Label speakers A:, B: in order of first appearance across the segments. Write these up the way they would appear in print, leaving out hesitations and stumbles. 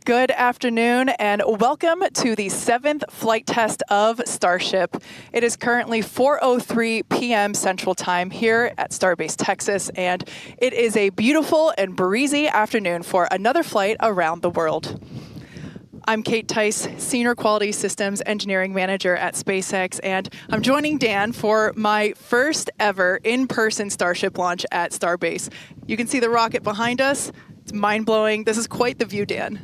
A: Good afternoon and welcome to the 7th flight test of Starship. It is currently 4:03 p.m. Central Time here at Starbase, Texas, and it is a beautiful and breezy afternoon for another flight around the world. I'm Kate Tice, Senior Quality Systems Engineering Manager at SpaceX, and I'm joining Dan for my first ever in-person Starship launch at Starbase. You can see the rocket behind us. It's mind-blowing. This is quite the view, Dan.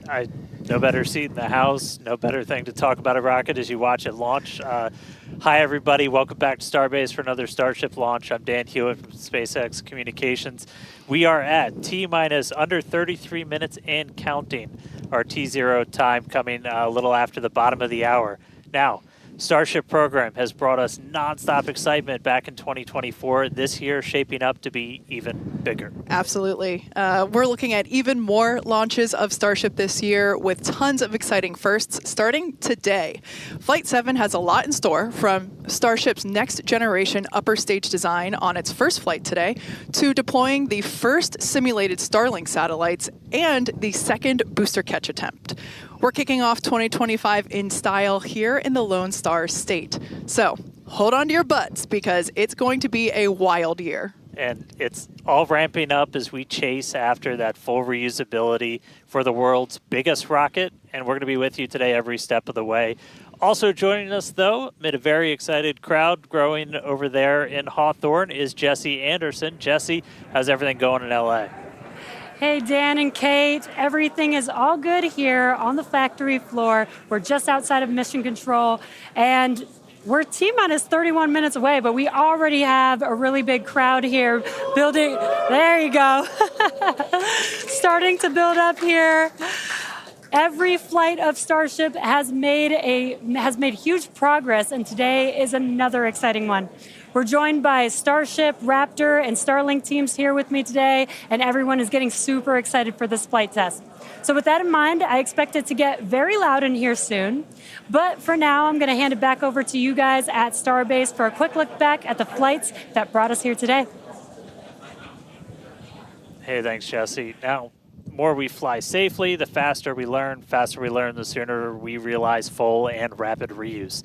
B: No better seat in the house, no better thing to talk about a rocket as you watch it launch. Hi, everybody. Welcome back to Starbase for another Starship launch. I'm Dan Hewitt from SpaceX Communications. We are at T-minus under 33 minutes and counting. Our T0 time coming a little after the bottom of the hour. Now, Starship program has brought us nonstop excitement back in 2024. This year shaping up to be even bigger.
A: Absolutely. We're looking at even more launches of Starship this year with tons of exciting firsts starting today. Flight 7 has a lot in store, from Starship's next generation upper stage design on its first flight today to deploying the first simulated Starlink satellites and the second booster catch attempt. We're kicking off 2025 in style here in the Lone Star State. So hold on to your butts because it's going to be a wild year.
B: And it's all ramping up as we chase after that full reusability for the world's biggest rocket. And we're going to be with you today every step of the way. Also joining us, though, amid a very excited crowd growing over there in Hawthorne, is Jesse Anderson. Jesse, how's everything going in LA?
C: Hey, Dan and Kate, everything is all good here on the factory floor. We're just outside of Mission Control, and we're T-minus 31 minutes away, but we already have a really big crowd here building. There you go. Starting to build up here. Every flight of Starship has made huge progress, and today is another exciting one. We're joined by Starship, Raptor, and Starlink teams here with me today, and everyone is getting super excited for this flight test. So with that in mind, I expect it to get very loud in here soon. But for now, I'm going to hand it back over to you guys at Starbase for a quick look back at the flights that brought us here today.
B: Hey, thanks, Jesse. Now, the more we fly safely, the faster we learn, the sooner we realize full and rapid reuse.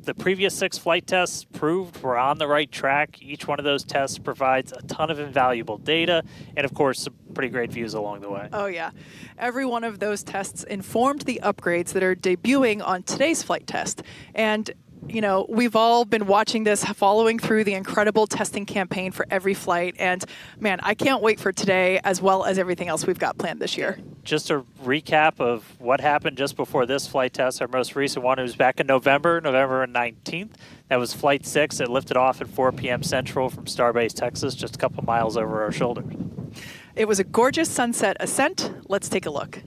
B: The previous 6 flight tests proved we're on the right track. Each one of those tests provides a ton of invaluable data and, of course, some pretty great views along the way.
A: Oh, yeah. Every one of those tests informed the upgrades that are debuting on today's flight test. And you know, we've all been watching this, following through the incredible testing campaign for every flight. And man, I can't wait for today as well as everything else we've got planned this year.
B: Just a recap of what happened just before this flight test. Our most recent one was back in November 19th. That was Flight 6. It lifted off at 4 p.m. Central from Starbase, Texas, just a couple miles over our shoulders.
A: It was a gorgeous sunset ascent. Let's take a look.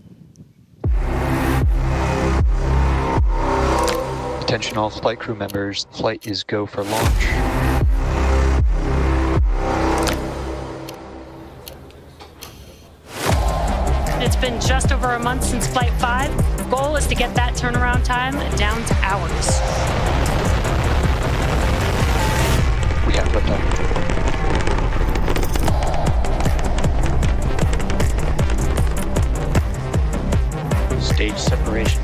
D: Attention all flight crew members, flight is go for launch.
C: It's been just over a month since Flight 5. The goal is to get that turnaround time down to hours.
D: We have liftoff. Stage separation.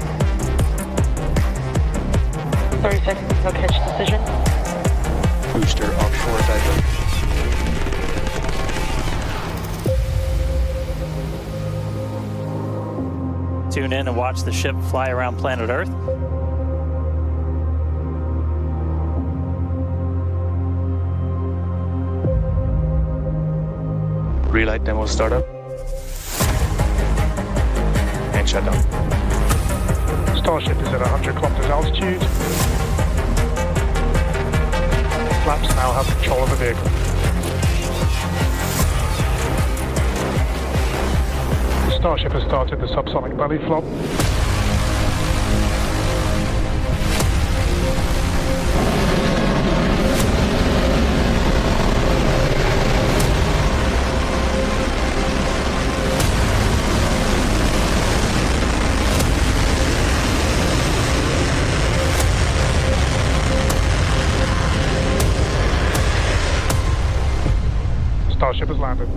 E: 30 seconds until catch decision.
D: Booster offshore diverge.
B: Tune in and watch the ship fly around planet Earth.
D: Relight demo startup. And shutdown.
F: Starship is at 100 kilometers altitude. Flaps now have control of the vehicle. Starship has started the subsonic belly flop. Starship has landed.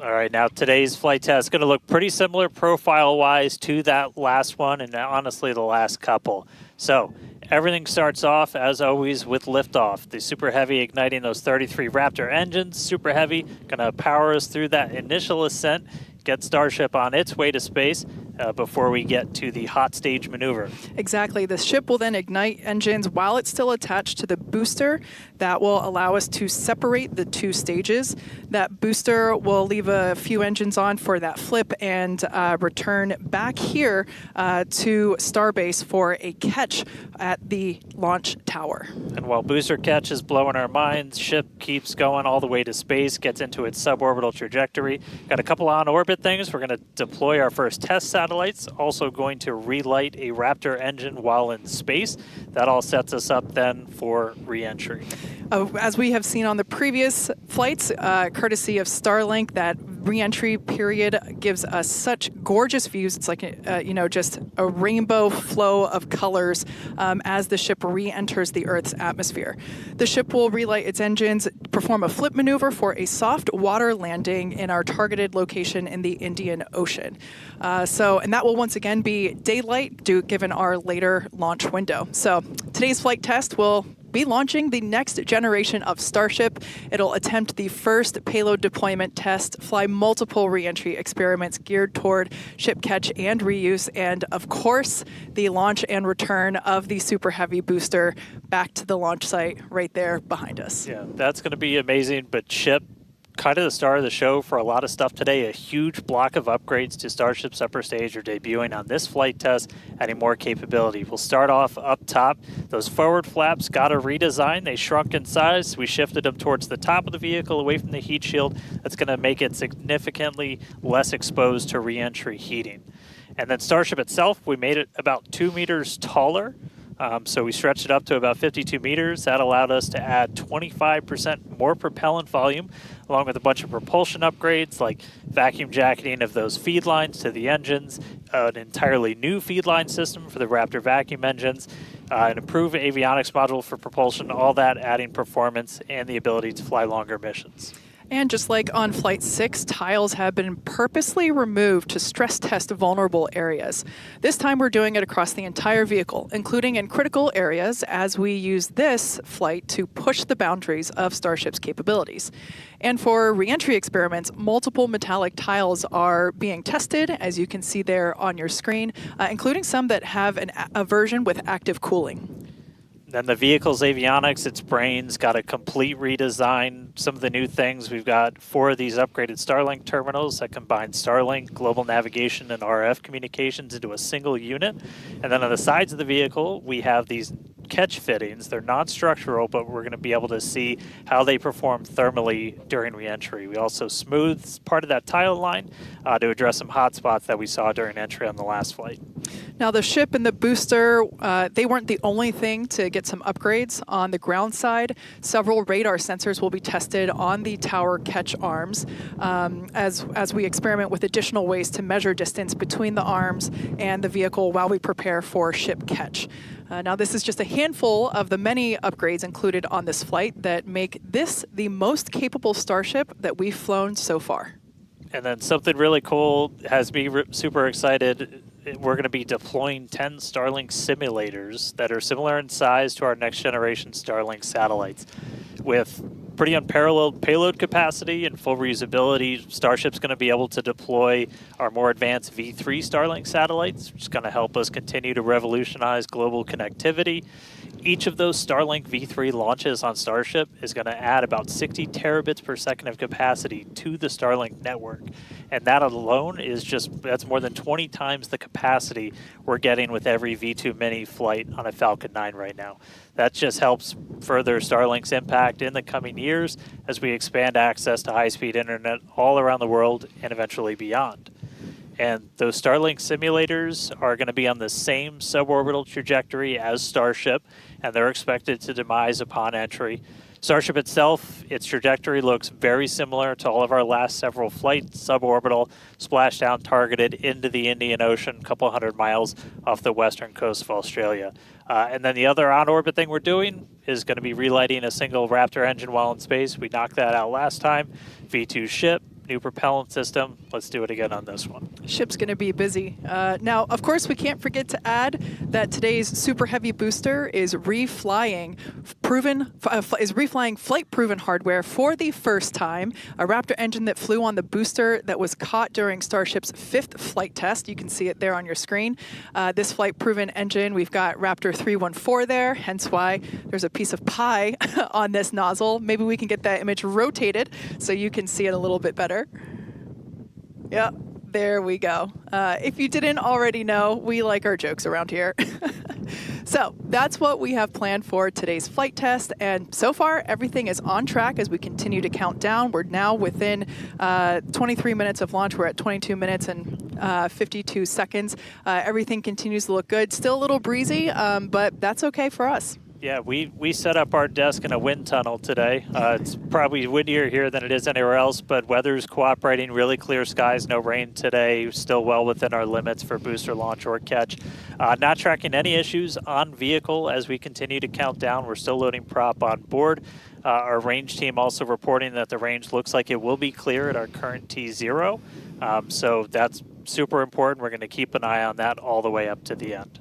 B: All right, now today's flight test is going to look pretty similar profile-wise to that last one and honestly the last couple. So everything starts off, as always, with liftoff. The Super Heavy igniting those 33 Raptor engines. Super Heavy going to power us through that initial ascent, get Starship on its way to space before we get to the hot stage maneuver.
A: Exactly. The ship will then ignite engines while it's still attached to the booster. That will allow us to separate the two stages. That booster will leave a few engines on for that flip and return back here to Starbase for a catch at the launch tower.
B: And while booster catch is blowing our minds, ship keeps going all the way to space, gets into its suborbital trajectory. Got a couple on-orbit things. We're going to deploy our first test satellites, also going to relight a Raptor engine while in space. That all sets us up then for re-entry.
A: As we have seen on the previous flights, courtesy of Starlink, that re-entry period gives us such gorgeous views. It's like, just a rainbow flow of colors as the ship re-enters the Earth's atmosphere. The ship will relight its engines, perform a flip maneuver for a soft water landing in our targeted location in the Indian Ocean. And that will once again be daylight given our later launch window. So today's flight test will be launching the next generation of Starship. It'll attempt the first payload deployment test, fly multiple re-entry experiments geared toward ship catch and reuse, and of course, the launch and return of the Super Heavy booster back to the launch site right there behind us.
B: Yeah, that's going to be amazing, but ship, kind of the star of the show for a lot of stuff today. A huge block of upgrades to Starship's upper stage are debuting on this flight test, adding more capability. We'll start off up top. Those forward flaps got a redesign. They shrunk in size. We shifted them towards the top of the vehicle, away from the heat shield. That's going to make it significantly less exposed to re-entry heating. And then Starship itself, we made it about 2 meters taller. So we stretched it up to about 52 meters. That allowed us to add 25% more propellant volume, along with a bunch of propulsion upgrades like vacuum jacketing of those feed lines to the engines, an entirely new feed line system for the Raptor vacuum engines, an improved avionics module for propulsion, all that adding performance and the ability to fly longer missions.
A: And just like on Flight 6, tiles have been purposely removed to stress test vulnerable areas. This time we're doing it across the entire vehicle, including in critical areas, as we use this flight to push the boundaries of Starship's capabilities. And for re-entry experiments, multiple metallic tiles are being tested, as you can see there on your screen, including some that have a version with active cooling.
B: Then the vehicle's avionics, its brains, got a complete redesign. Some of the new things, we've got 4 of these upgraded Starlink terminals that combine Starlink, global navigation, and RF communications into a single unit. And then on the sides of the vehicle, we have these catch fittings. They're non-structural, but we're going to be able to see how they perform thermally during re-entry. We also smoothed part of that tile line to address some hot spots that we saw during entry on the last flight.
A: Now, the ship and the booster, they weren't the only thing to get some upgrades. On the ground side, several radar sensors will be tested on the tower catch arms as we experiment with additional ways to measure distance between the arms and the vehicle while we prepare for ship catch. Now, this is just a handful of the many upgrades included on this flight that make this the most capable Starship that we've flown so far.
B: And then something really cool has me super excited. We're going to be deploying 10 Starlink simulators that are similar in size to our next generation Starlink satellites. With pretty unparalleled payload capacity and full reusability, Starship's going to be able to deploy our more advanced V3 Starlink satellites, which is going to help us continue to revolutionize global connectivity. Each of those Starlink V3 launches on Starship is going to add about 60 terabits per second of capacity to the Starlink network. And that alone is that's more than 20 times the capacity we're getting with every V2 Mini flight on a Falcon 9 right now. That just helps further Starlink's impact in the coming years as we expand access to high-speed internet all around the world and eventually beyond. And those Starlink simulators are going to be on the same suborbital trajectory as Starship, and they're expected to demise upon entry. Starship itself, its trajectory looks very similar to all of our last several flights, suborbital, splashdown targeted into the Indian Ocean, a couple hundred miles off the western coast of Australia. And then the other on-orbit thing we're doing is going to be relighting a single Raptor engine while in space. We knocked that out last time. V2 ship, new propellant system. Let's do it again on this one.
A: Ship's going to be busy. Now, of course, we can't forget to add that today's Super Heavy booster is reflying flight-proven hardware for the first time. A Raptor engine that flew on the booster that was caught during Starship's 5th flight test. You can see it there on your screen. This flight-proven engine, we've got Raptor 314 there, hence why there's a piece of pie on this nozzle. Maybe we can get that image rotated so you can see it a little bit better. Yep, there we go. If you didn't already know, we like our jokes around here. So that's what we have planned for today's flight test, and so far everything is on track as we continue to count down. We're now within 23 minutes of launch. We're at 22 minutes and 52 seconds. Everything continues to look good. Still a little breezy, but that's okay for us.
B: Yeah, we set up our desk in a wind tunnel today. It's probably windier here than it is anywhere else, but weather's cooperating, really clear skies, no rain today, still well within our limits for booster launch or catch. Not tracking any issues on vehicle as we continue to count down. We're still loading prop on board. Our range team also reporting that the range looks like it will be clear at our current T0. So that's super important. We're going to keep an eye on that all the way up to the end.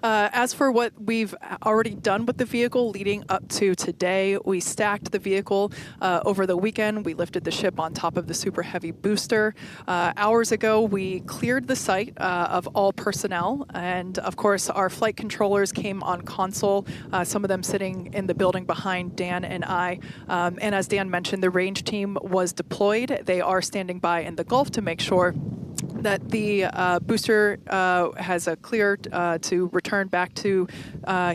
A: As for what we've already done with the vehicle leading up to today, we stacked the vehicle over the weekend. We lifted the ship on top of the Super Heavy booster. Hours ago, we cleared the site of all personnel, and of course, our flight controllers came on console, some of them sitting in the building behind Dan and I. And as Dan mentioned, the range team was deployed. They are standing by in the Gulf to make sure that the booster has a clear to return back to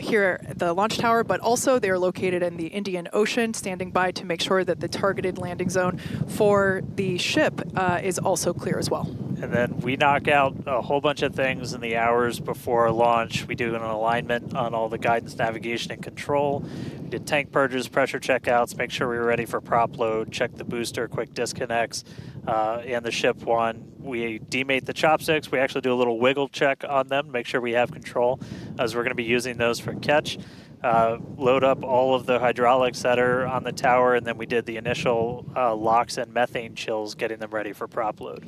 A: here at the launch tower, but also they're located in the Indian Ocean, standing by to make sure that the targeted landing zone for the ship is also clear as well.
B: And then we knock out a whole bunch of things in the hours before launch. We do an alignment on all the guidance, navigation, and control. We did tank purges, pressure checkouts, make sure we were ready for prop load, check the booster, quick disconnects, and the ship one. We demate the chopsticks. We actually do a little wiggle check on them, make sure we have control, as we're going to be using those for catch. Load up all of the hydraulics that are on the tower, and then we did the initial locks and methane chills, getting them ready for prop load.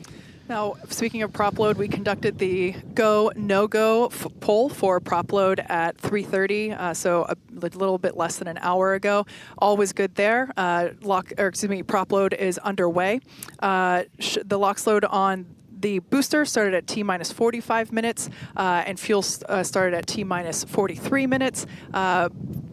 A: Now, speaking of prop load, we conducted the go, no-go poll for prop load at 3:30, so a little bit less than an hour ago. All was good there. Prop load is underway. The LOX load on the booster started at T-minus 45 minutes, and fuel started at T-minus 43 minutes.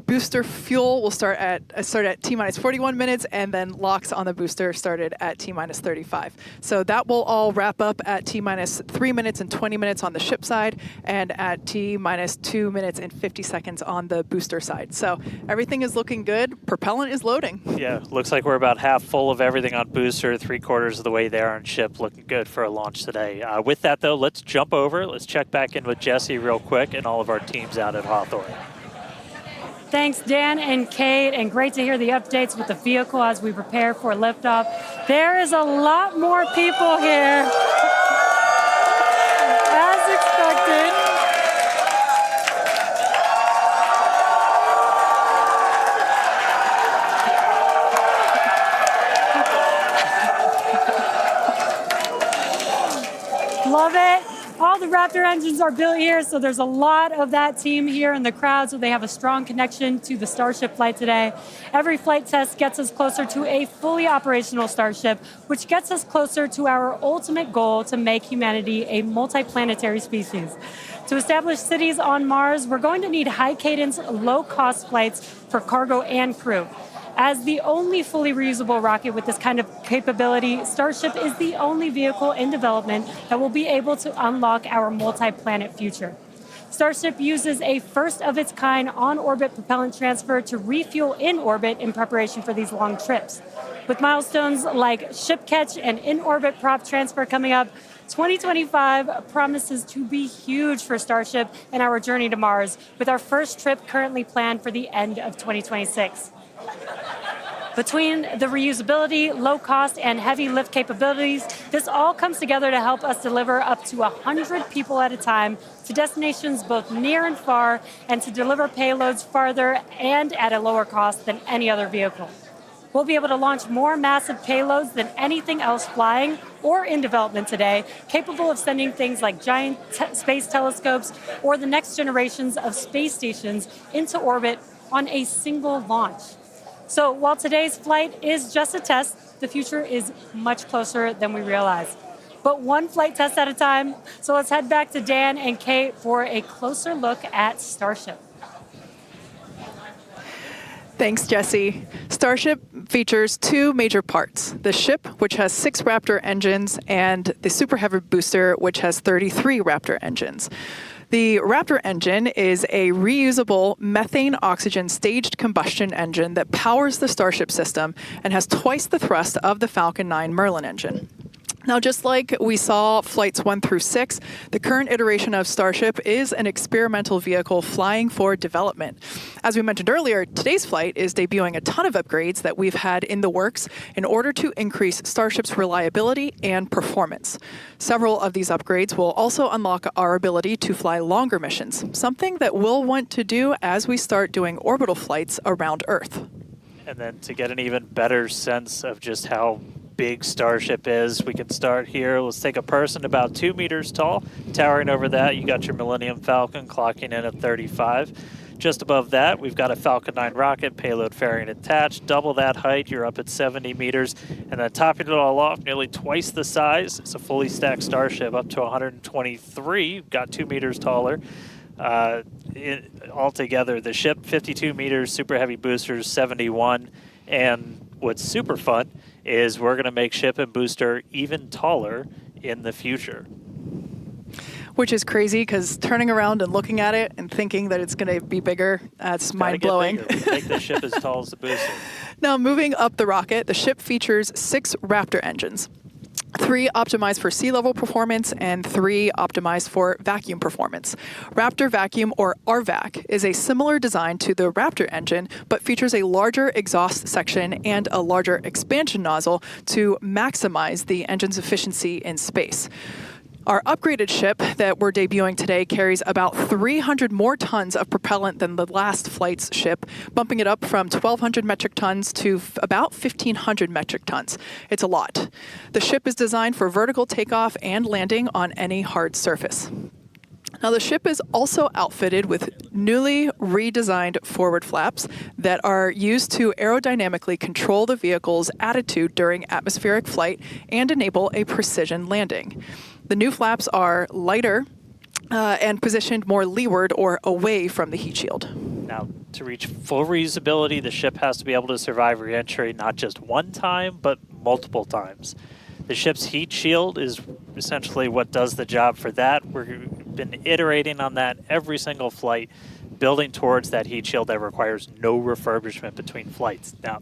A: Booster fuel will start at T-minus 41 minutes, and then LOX on the booster started at T-minus 35. So that will all wrap up at T-minus 3 minutes and 20 minutes on the ship side, and at T-minus 2 minutes and 50 seconds on the booster side. So everything is looking good. Propellant is loading.
B: Yeah, looks like we're about half full of everything on booster, 3/4 of the way there on ship, looking good for a launch today. With that, though, let's jump over. Let's check back in with Jesse real quick and all of our teams out at Hawthorne.
C: Thanks, Dan and Kate, and great to hear the updates with the vehicle as we prepare for liftoff. There is a lot more people here, as expected. Love it. All the Raptor engines are built here, so there's a lot of that team here in the crowd, so they have a strong connection to the Starship flight today. Every flight test gets us closer to a fully operational Starship, which gets us closer to our ultimate goal to make humanity a multi-planetary species. To establish cities on Mars, we're going to need high-cadence, low-cost flights for cargo and crew. As the only fully reusable rocket with this kind of capability, Starship is the only vehicle in development that will be able to unlock our multi-planet future. Starship uses a first-of-its-kind on-orbit propellant transfer to refuel in orbit in preparation for these long trips. With milestones like ship catch and in-orbit prop transfer coming up, 2025 promises to be huge for Starship and our journey to Mars, with our first trip currently planned for the end of 2026. Between the reusability, low cost, and heavy lift capabilities, this all comes together to help us deliver up to 100 people at a time to destinations both near and far, and to deliver payloads farther and at a lower cost than any other vehicle. We'll be able to launch more massive payloads than anything else flying or in development today, capable of sending things like giant space telescopes or the next generations of space stations into orbit on a single launch. So while today's flight is just a test, the future is much closer than we realize. But one flight test at a time, so let's head back to Dan and Kate for a closer look at Starship.
A: Thanks, Jesse. Starship features two major parts: the ship, which has 6 Raptor engines, and the Super Heavy booster, which has 33 Raptor engines. The Raptor engine is a reusable methane-oxygen staged combustion engine that powers the Starship system and has twice the thrust of the Falcon 9 Merlin engine. Now, just like we saw flights 1 through 6, the current iteration of Starship is an experimental vehicle flying for development. As we mentioned earlier, today's flight is debuting a ton of upgrades that we've had in the works in order to increase Starship's reliability and performance. Several of these upgrades will also unlock our ability to fly longer missions, something that we'll want to do as we start doing orbital flights around Earth.
B: And then to get an even better sense of just how big Starship is, we can start here. Let's take a person about 2 meters tall. Towering over that, you got your Millennium Falcon clocking in at 35. Just above that, we've got a Falcon 9 rocket, payload fairing attached. Double that height, you're up at 70 meters. And then topping it all off, nearly twice the size, it's a fully stacked Starship up to 123. Got 2 meters taller. Altogether, the ship, 52 meters, Super Heavy boosters, 71. And what's super fun is we're going to make ship and booster even taller in the future.
A: Which is crazy, because turning around and looking at it and thinking that it's going to be bigger, that's mind-blowing.
B: Make the ship as tall as the booster.
A: Now, moving up the rocket, the ship features 6 Raptor engines. 3 optimized for sea level performance and 3 optimized for vacuum performance. Raptor Vacuum, or RVAC, is a similar design to the Raptor engine, but features a larger exhaust section and a larger expansion nozzle to maximize the engine's efficiency in space. Our upgraded ship that we're debuting today carries about 300 more tons of propellant than the last flight's ship, bumping it up from 1,200 metric tons to about 1,500 metric tons. It's a lot. The ship is designed for vertical takeoff and landing on any hard surface. Now, the ship is also outfitted with newly redesigned forward flaps that are used to aerodynamically control the vehicle's attitude during atmospheric flight and enable a precision landing. The new flaps are lighter and positioned more leeward or away from the heat shield.
B: Now, to reach full reusability, the ship has to be able to survive re-entry not just one time, but multiple times. The ship's heat shield is essentially what does the job for that. We've been iterating on that every single flight, building towards that heat shield that requires no refurbishment between flights. Now,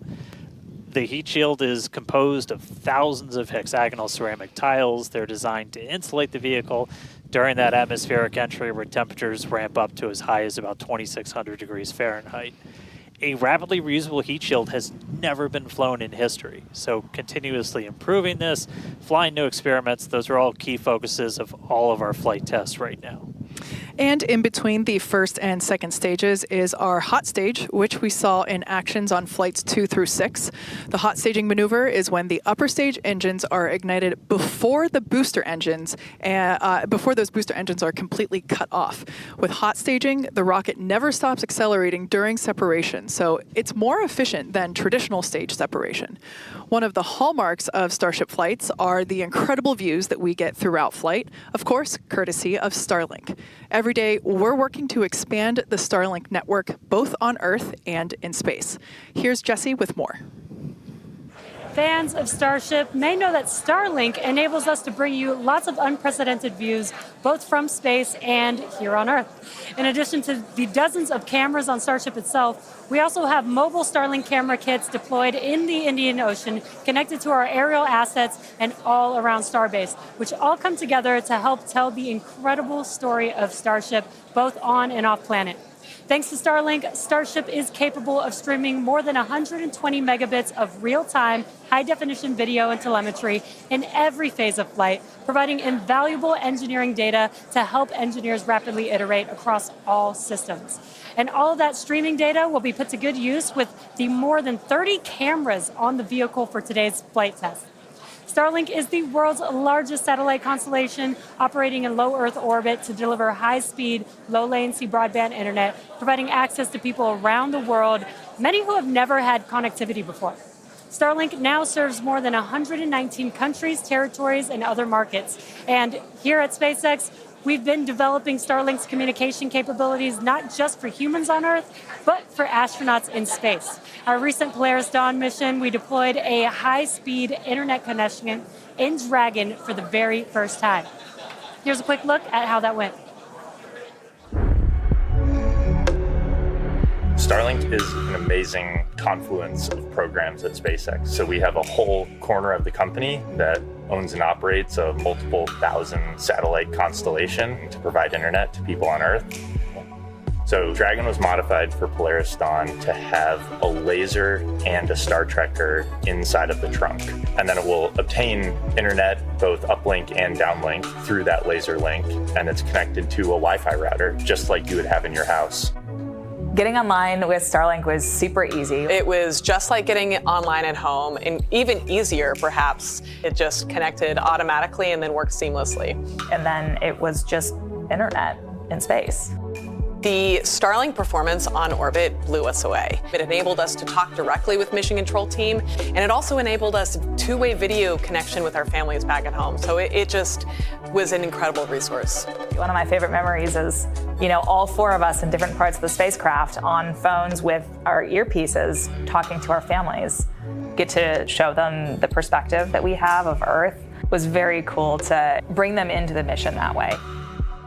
B: the heat shield is composed of thousands of hexagonal ceramic tiles. They're designed to insulate the vehicle during that atmospheric entry where temperatures ramp up to as high as about 2,600 degrees Fahrenheit. A rapidly reusable heat shield has never been flown in history, so continuously improving this, flying new experiments, those are all key focuses of all of our flight tests right now.
A: And in between the first and second stages is our hot stage, which we saw in actions on flights 2 through 6. The hot staging maneuver is when the upper stage engines are ignited before the booster engines, before those booster engines are completely cut off. With hot staging, the rocket never stops accelerating during separation, so it's more efficient than traditional stage separation. One of the hallmarks of Starship flights are the incredible views that we get throughout flight, of course, courtesy of Starlink. Every day, we're working to expand the Starlink network both on Earth and in space. Here's Jesse with more.
C: Fans of Starship may know that Starlink enables us to bring you lots of unprecedented views, both from space and here on Earth. In addition to the dozens of cameras on Starship itself, we also have mobile Starlink camera kits deployed in the Indian Ocean, connected to our aerial assets and all around Starbase, which all come together to help tell the incredible story of Starship, both on and off planet. Thanks to Starlink, Starship is capable of streaming more than 120 megabits of real-time, high-definition video and telemetry in every phase of flight, providing invaluable engineering data to help engineers rapidly iterate across all systems. And all of that streaming data will be put to good use with the more than 30 cameras on the vehicle for today's flight test. Starlink is the world's largest satellite constellation, operating in low Earth orbit to deliver high-speed, low-latency broadband internet, providing access to people around the world, many who have never had connectivity before. Starlink now serves more than 119 countries, territories, and other markets. And here at SpaceX, we've been developing Starlink's communication capabilities not just for humans on Earth, but for astronauts in space. Our recent Polaris Dawn mission, we deployed a high-speed internet connection in Dragon for the very first time. Here's a quick look at how that went.
G: Starlink is an amazing confluence of programs at SpaceX. So we have a whole corner of the company that owns and operates a multiple thousand satellite constellation to provide internet to people on Earth. So Dragon was modified for Polaris Dawn to have a laser and a Star Trekker inside of the trunk. And then it will obtain internet, both uplink and downlink, through that laser link. And it's connected to a Wi-Fi router, just like you would have in your house.
H: Getting online with Starlink was super easy.
I: It was just like getting online at home, and even easier, perhaps. It just connected automatically and then worked seamlessly.
H: And then it was just internet in space.
I: The Starlink performance on orbit blew us away. It enabled us to talk directly with Mission Control team, and it also enabled us two-way video connection with our families back at home. So it just was an incredible resource.
H: One of my favorite memories is, all four of us in different parts of the spacecraft on phones with our earpieces talking to our families. Get to show them the perspective that we have of Earth. It was very cool to bring them into the mission that way.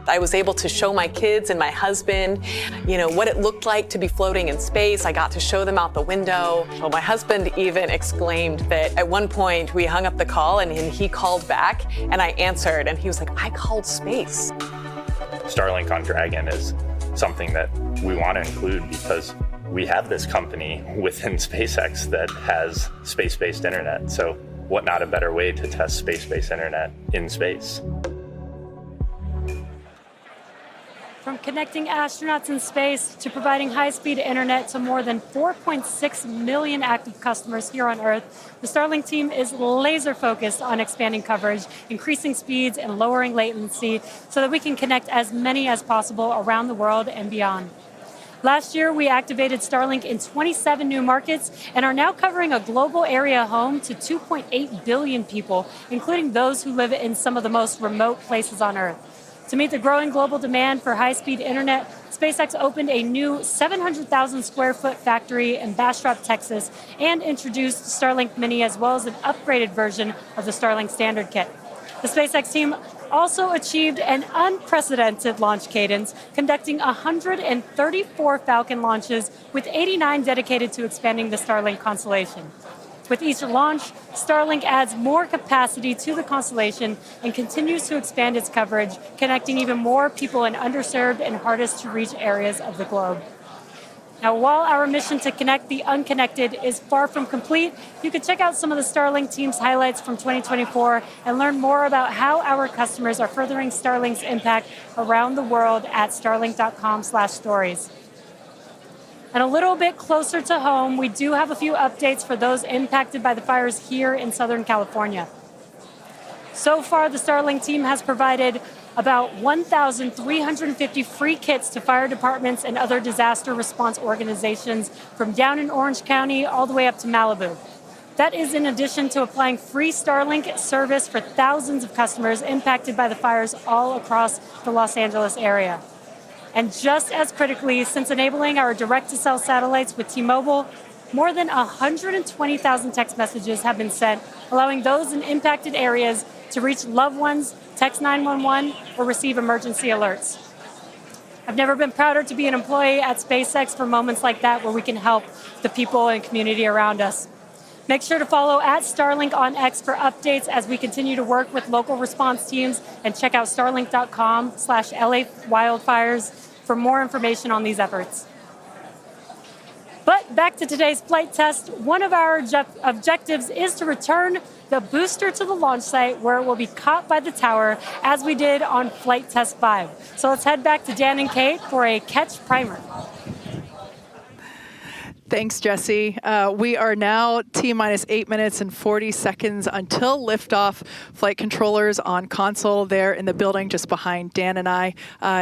I: I was able to show my kids and my husband, what it looked like to be floating in space. I got to show them out the window. Well, my husband even exclaimed that at one point we hung up the call and he called back and I answered and he was like, I called space.
G: Starlink on Dragon is something that we want to include because we have this company within SpaceX that has space-based internet. So what not a better way to test space-based internet in space?
C: From connecting astronauts in space to providing high-speed internet to more than 4.6 million active customers here on Earth, the Starlink team is laser-focused on expanding coverage, increasing speeds, and lowering latency so that we can connect as many as possible around the world and beyond. Last year, we activated Starlink in 27 new markets and are now covering a global area home to 2.8 billion people, including those who live in some of the most remote places on Earth. To meet the growing global demand for high-speed internet, SpaceX opened a new 700,000 square foot factory in Bastrop, Texas, and introduced Starlink Mini as well as an upgraded version of the Starlink Standard Kit. The SpaceX team also achieved an unprecedented launch cadence, conducting 134 Falcon launches, with 89 dedicated to expanding the Starlink constellation. With each launch, Starlink adds more capacity to the constellation and continues to expand its coverage, connecting even more people in underserved and hardest to reach areas of the globe. Now, while our mission to connect the unconnected is far from complete, you can check out some of the Starlink team's highlights from 2024 and learn more about how our customers are furthering Starlink's impact around the world at starlink.com/stories. And a little bit closer to home, we do have a few updates for those impacted by the fires here in Southern California. So far, the Starlink team has provided about 1,350 free kits to fire departments and other disaster response organizations from down in Orange County all the way up to Malibu. That is in addition to applying free Starlink service for thousands of customers impacted by the fires all across the Los Angeles area. And just as critically, since enabling our direct-to-cell satellites with T-Mobile, more than 120,000 text messages have been sent, allowing those in impacted areas to reach loved ones, text 911, or receive emergency alerts. I've never been prouder to be an employee at SpaceX for moments like that where we can help the people and community around us. Make sure to follow @Starlink on X for updates as we continue to work with local response teams, and check out starlink.com/LA wildfires. for more information on these efforts. But back to today's flight test, one of our objectives is to return the booster to the launch site where it will be caught by the tower as we did on flight test 5. So let's head back to Dan and Kate for a catch primer.
A: Thanks, Jesse. We are now T-minus 8 minutes and 40 seconds until liftoff. Flight controllers on console there in the building just behind Dan and I.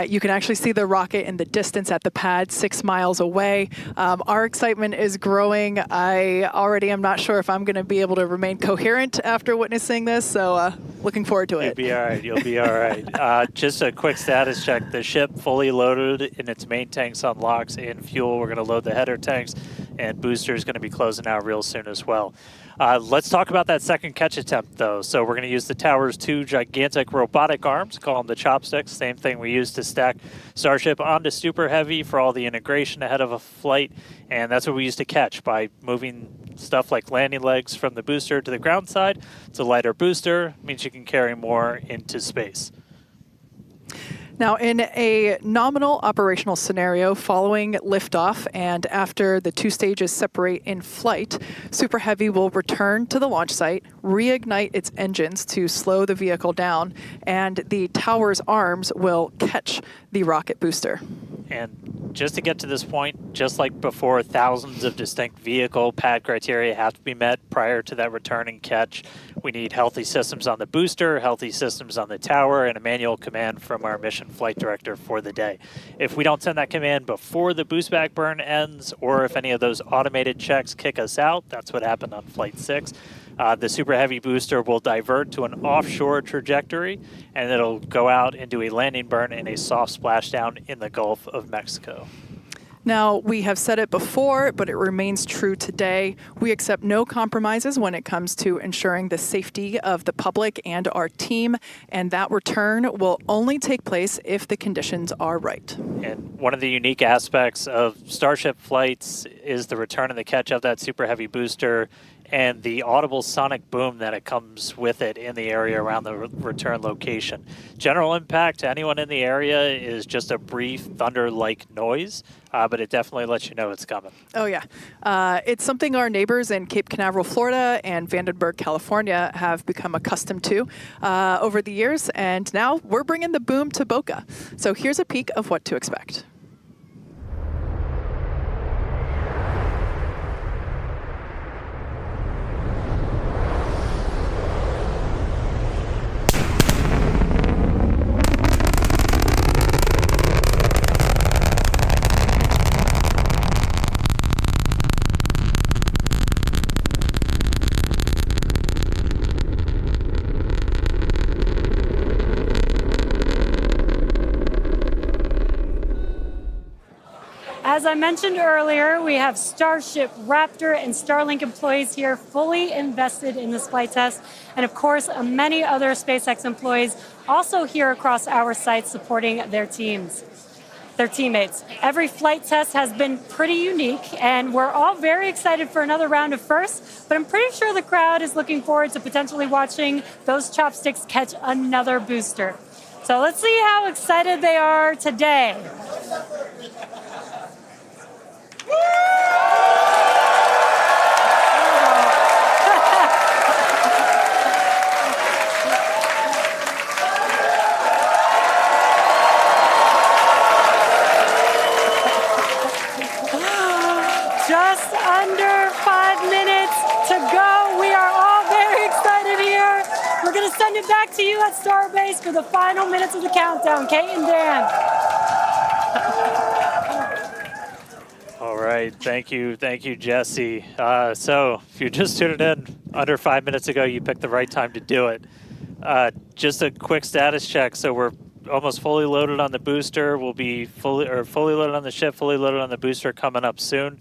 A: You can actually see the rocket in the distance at the pad 6 miles away. Our excitement is growing. I already am not sure if I'm going to be able to remain coherent after witnessing this, so looking forward to it.
B: You'll be all right. You'll be all right. Just a quick status check. The ship fully loaded in its main tanks on LOX and fuel. We're going to load the header tanks, and booster is going to be closing out real soon as well. Let's talk about that second catch attempt, though. So we're going to use the tower's 2 gigantic robotic arms, call them the chopsticks, same thing we used to stack Starship onto Super Heavy for all the integration ahead of a flight, and that's what we used to catch by moving stuff like landing legs from the booster to the ground side. It's a lighter booster, means you can carry more into space.
A: Now, in a nominal operational scenario following liftoff and after the 2 stages separate in flight, Super Heavy will return to the launch site, reignite its engines to slow the vehicle down, and the tower's arms will catch the rocket booster.
B: And just to get to this point, just like before, thousands of distinct vehicle pad criteria have to be met prior to that return and catch. We need healthy systems on the booster, healthy systems on the tower, and a manual command from our mission flight director for the day. If we don't send that command before the boost back burn ends, or if any of those automated checks kick us out, that's what happened on Flight 6, the Super Heavy booster will divert to an offshore trajectory, and it'll go out and do a landing burn and a soft splashdown in the Gulf of Mexico.
A: Now, we have said it before, but it remains true today. We accept no compromises when it comes to ensuring the safety of the public and our team, and that return will only take place if the conditions are right.
B: And one of the unique aspects of Starship flights is the return and the catch of that Super Heavy booster and the audible sonic boom that it comes with it in the area around the return location. General impact to anyone in the area is just a brief thunder-like noise, but it definitely lets you know it's coming.
A: Oh, yeah. It's something our neighbors in Cape Canaveral, Florida and Vandenberg, California have become accustomed to over the years, and now we're bringing the boom to Boca. So here's a peek of what to expect.
C: As I mentioned earlier, we have Starship, Raptor, and Starlink employees here fully invested in this flight test. And of course, many other SpaceX employees also here across our site supporting their teammates. Every flight test has been pretty unique, and we're all very excited for another round of firsts, but I'm pretty sure the crowd is looking forward to potentially watching those chopsticks catch another booster. So let's see how excited they are today. Just under 5 minutes to go. We are all very excited here. We're going to send it back to you at Starbase for the final minutes of the countdown. Kate and Dan.
B: All right, thank you, Jesse. So if you're just tuning in, under 5 minutes ago, you picked the right time to do it. Just a quick status check. So we're almost fully loaded on the booster. We'll be fully loaded on the ship, fully loaded on the booster coming up soon.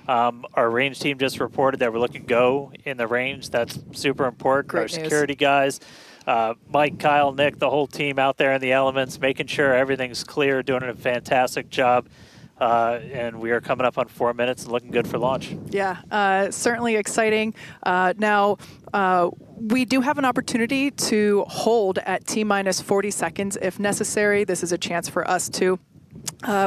B: Our range team just reported that we're looking go in the range. That's super important.
A: Great
B: Our
A: news.
B: security guys, Mike, Kyle, Nick, the whole team out there in the elements, making sure everything's clear, doing a fantastic job. And we are coming up on 4 minutes and looking good for launch.
A: Yeah, certainly exciting. Now, we do have an opportunity to hold at T-minus 40 seconds if necessary. This is a chance for us to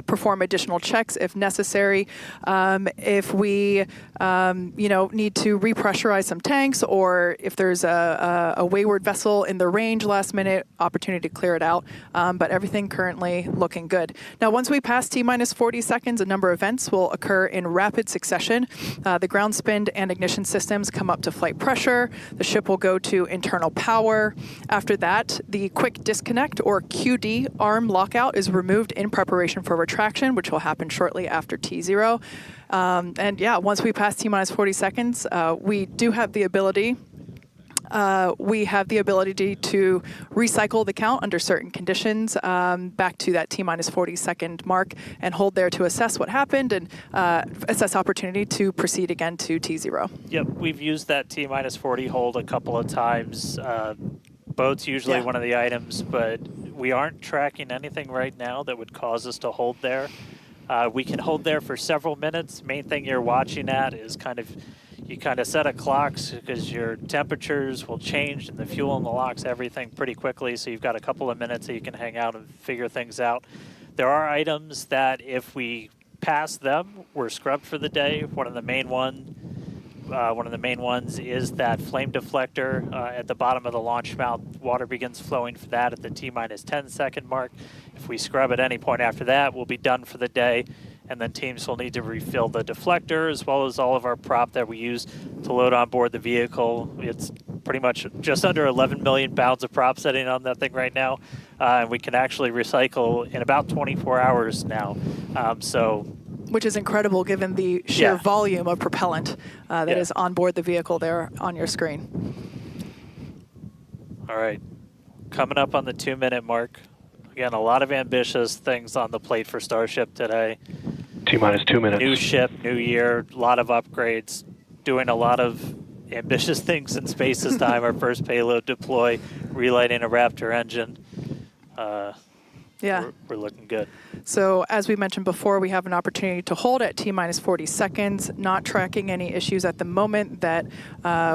A: perform additional checks if necessary. If we, need to repressurize some tanks, or if there's a wayward vessel in the range last minute, opportunity to clear it out. But everything currently looking good. Now, once we pass T-minus 40 seconds, a number of events will occur in rapid succession. The ground spin and ignition systems come up to flight pressure. The ship will go to internal power. After that, the quick disconnect, or QD arm lockout, is removed in preparation for retraction, which will happen shortly after T0. Once we pass T-minus 40 seconds, we do have the ability to recycle the count under certain conditions back to that T-minus 40 second mark and hold there to assess what happened and assess opportunity to proceed again to T0.
B: Yep, we've used that T-minus 40 hold a couple of times. Boat's usually one of the items, but we aren't tracking anything right now that would cause us to hold there. We can hold there for several minutes. Main thing you're watching at is you set a clock because your temperatures will change and the fuel in the locks, everything pretty quickly. So you've got a couple of minutes that you can hang out and figure things out. There are items that if we pass them, we're scrubbed for the day. One of the main ones is that flame deflector at the bottom of the launch mount. Water begins flowing for that at the T-minus 10 second mark. If we scrub at any point after that, we'll be done for the day. And then teams will need to refill the deflector as well as all of our prop that we use to load on board the vehicle. It's pretty much just under 11 million pounds of prop sitting on that thing right now. And we can actually recycle in about 24 hours now.
A: Which is incredible given the sheer volume of propellant that is on board the vehicle there on your screen.
B: All right, coming up on the 2-minute mark. Again, a lot of ambitious things on the plate for Starship today.
F: T-minus 2 minutes.
B: New ship, new year, a lot of upgrades, doing a lot of ambitious things in space this time. Our first payload deploy, relighting a Raptor engine. We're looking good.
A: So as we mentioned before, we have an opportunity to hold at T-minus 40 seconds, not tracking any issues at the moment that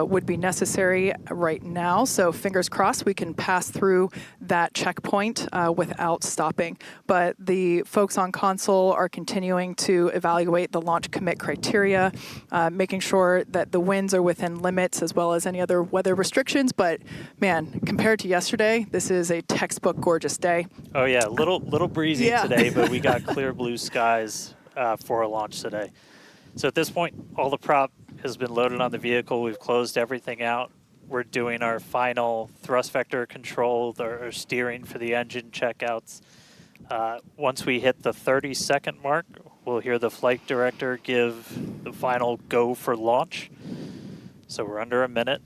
A: would be necessary right now. So fingers crossed we can pass through that checkpoint without stopping. But the folks on console are continuing to evaluate the launch commit criteria, making sure that the winds are within limits as well as any other weather restrictions. But man, compared to yesterday, this is a textbook gorgeous day.
B: Oh yeah, little breezy today, but we got clear blue skies for a launch today. So at this point, all the prop has been loaded on the vehicle. We've closed everything out. We're doing our final thrust vector control, or steering for the engine checkouts. Once we hit the 30-second mark, we'll hear the flight director give the final go for launch. So we're under a minute.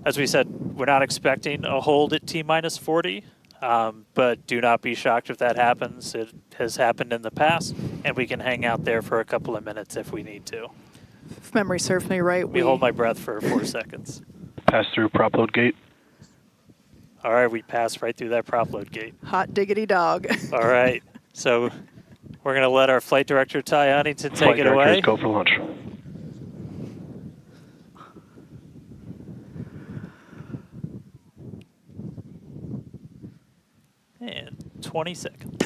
B: As we said, we're not expecting a hold at T-minus 40. But do not be shocked if that happens. It has happened in the past, and we can hang out there for a couple of minutes if we need to.
A: If memory serves me right,
B: we hold my breath for 4 seconds.
F: Pass through prop load gate.
B: All right, we passed right through that prop load gate.
A: Hot diggity dog.
B: All right, so we're going to let our flight director, Ty Huntington, take it away.
F: Go for launch.
B: And 20 seconds.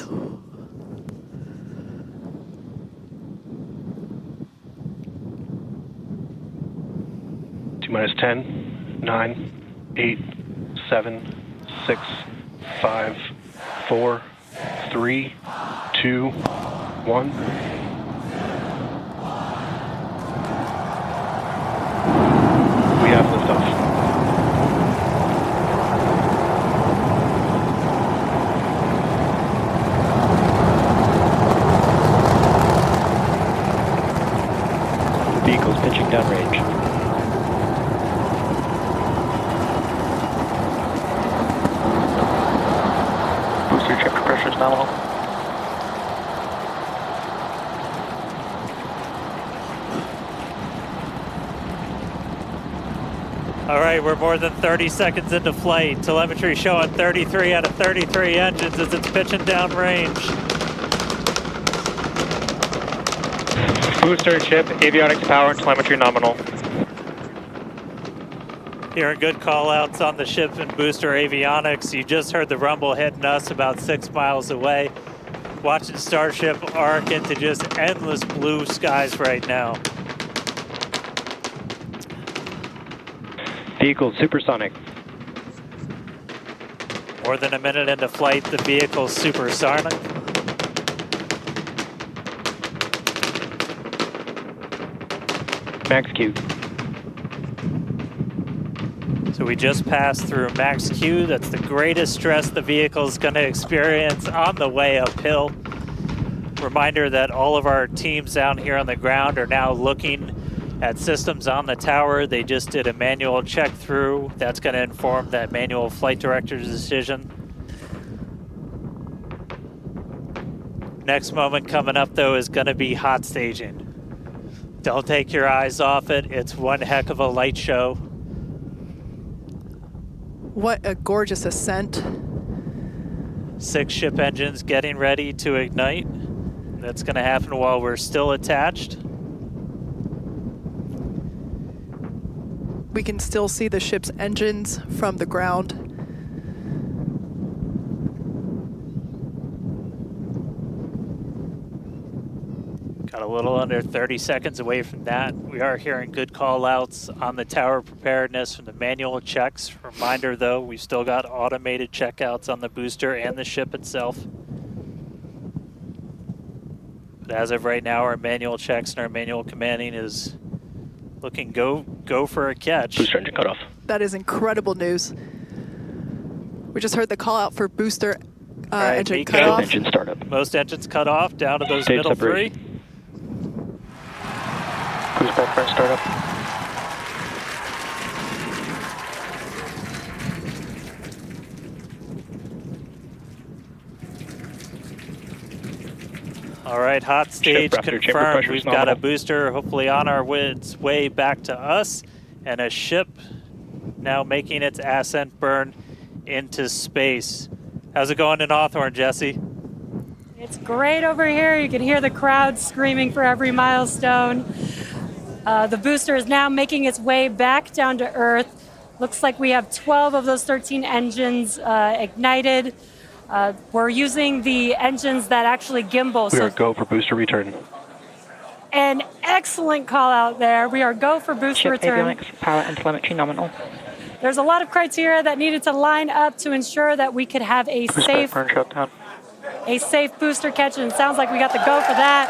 F: T-minus 10, 9, 8, 7, 6, 5, 4, 3, 2, 1. We have liftoff.
D: Vehicles pitching downrange.
F: Booster chamber pressure is nominal.
B: All right, we're more than 30 seconds into flight. Telemetry showing 33 out of 33 engines as it's pitching downrange.
F: Booster, chip, avionics, power, and telemetry nominal.
B: Hearing good call-outs on the ship and booster avionics. You just heard the rumble hitting us about 6 miles away. Watching Starship arc into just endless blue skies right now.
J: Vehicle supersonic.
B: More than a minute into flight, the vehicle's supersonic.
J: Max Q.
B: So we just passed through max Q. That's the greatest stress the vehicle's going to experience on the way uphill. Reminder that all of our teams down here on the ground are now looking at systems on the tower. They just did a manual check through. That's going to inform that manual flight director's decision. Next moment coming up, though, is going to be hot staging. Don't take your eyes off it. It's one heck of a light show.
A: What a gorgeous ascent.
B: 6 ship engines getting ready to ignite. That's going to happen while we're still attached.
A: We can still see the ship's engines from the ground.
B: Got a little under 30 seconds away from that. We are hearing good call outs on the tower preparedness from the manual checks. Reminder though, we've still got automated checkouts on the booster and the ship itself. But as of right now, our manual checks and our manual commanding is looking go for a catch.
J: Booster engine cut off.
A: That is incredible news. We just heard the call out for booster engine cut off.
J: Engine startup.
B: Most engines cut off, down to those
J: Stage
B: middle
J: separation.
B: 3.
J: Cruise back burn startup.
B: All right, hot stage
J: chamber
B: confirmed.
J: pressure
B: We've
J: is
B: got a
J: nominal.
B: booster hopefully on our way back to us, and a ship now making its ascent burn into space. How's it going in Hawthorne, Jesse?
C: It's great over here. You can hear the crowd screaming for every milestone. The booster is now making its way back down to Earth. Looks like we have 12 of those 13 engines ignited. We're using the engines that actually gimbal.
J: We are go for booster return.
C: An excellent call out there. We are go for booster
E: Ship
C: return.
E: avionics, power and telemetry nominal.
C: There's a lot of criteria that needed to line up to ensure that we could have a
J: Cruise
C: safe
J: back burn shutdown.
C: booster catch, and it sounds like we got the go for that.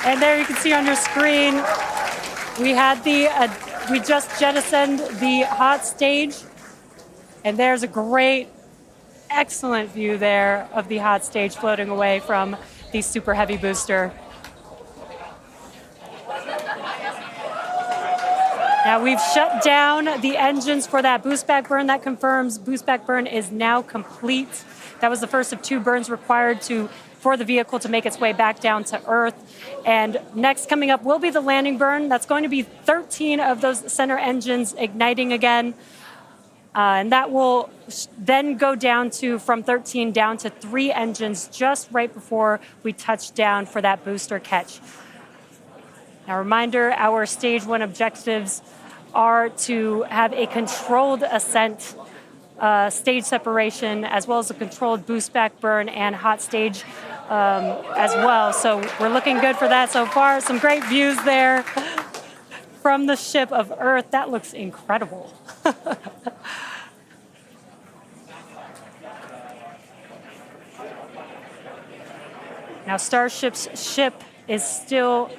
C: And there you can see on your screen, we had we just jettisoned the hot stage, and there's a great, excellent view there of the hot stage floating away from the super heavy booster. Now we've shut down the engines for that boost back burn. That confirms boost back burn is now complete. That was the first of 2 burns required for the vehicle to make its way back down to Earth. And next coming up will be the landing burn. That's going to be 13 of those center engines igniting again. And that will then go down from 13 down to 3 engines just right before we touch down for that booster catch. Now, reminder, our stage 1 objectives are to have a controlled ascent, stage separation, as well as a controlled boost back burn and hot stage as well. So we're looking good for that so far. Some great views there from the ship of Earth. That looks incredible. Now, Starship's ship is still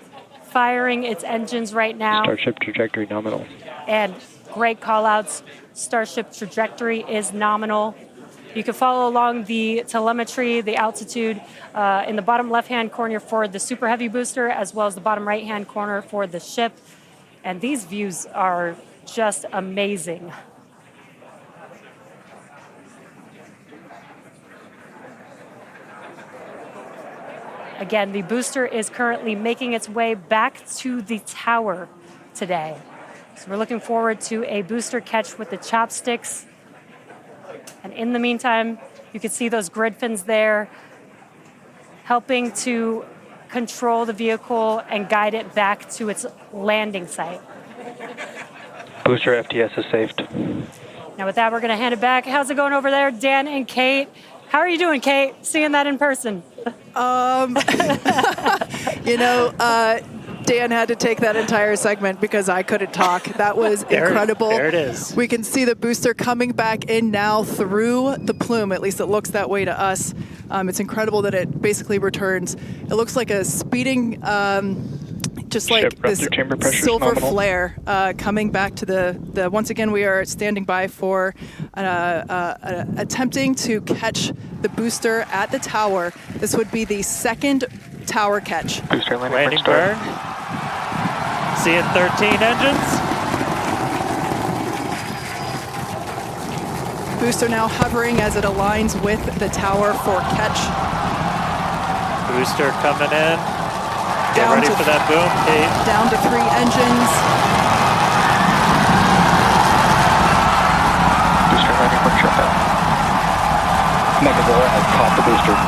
C: firing its engines right now.
J: Starship trajectory nominal.
C: And great call outs. Starship trajectory is nominal. You can follow along the telemetry, the altitude in the bottom left-hand corner for the super heavy booster, as well as the bottom right-hand corner for the ship. And these views are just amazing. Again, the booster is currently making its way back to the tower today. So we're looking forward to a booster catch with the chopsticks. And in the meantime, you can see those grid fins there, helping to control the vehicle and guide it back to its landing site.
J: Booster FTS is saved.
C: Now with that, we're going to hand it back. How's it going over there, Dan and Kate? How are you doing, Kate? Seeing that in person?
A: Dan had to take that entire segment because I couldn't talk. That was incredible.
B: There it is.
A: We can see the booster coming back in now through the plume. At least it looks that way to us. It's incredible that it basically returns. It looks like a speeding, just like this silver flare coming back to the. Once again, we are standing by for attempting to catch the booster at the tower. This would be the second tower catch.
J: Booster
B: landing burn. Seeing 13 engines.
A: Booster now hovering as it aligns with the tower for catch.
B: Booster coming in. Get ready for that boom, Kate.
A: Down to 3 engines.
J: Booster landing burn shutdown. Megazilla has caught the booster.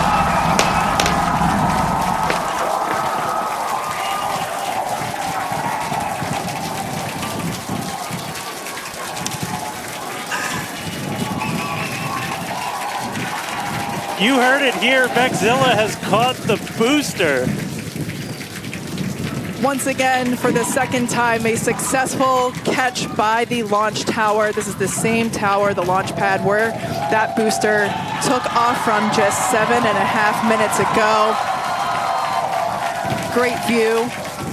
B: You heard it here. Megazilla has caught the booster.
A: Once again, for the second time, a successful catch by the launch tower. This is the same tower, the launch pad, where that booster took off from just 7.5 minutes ago. Great view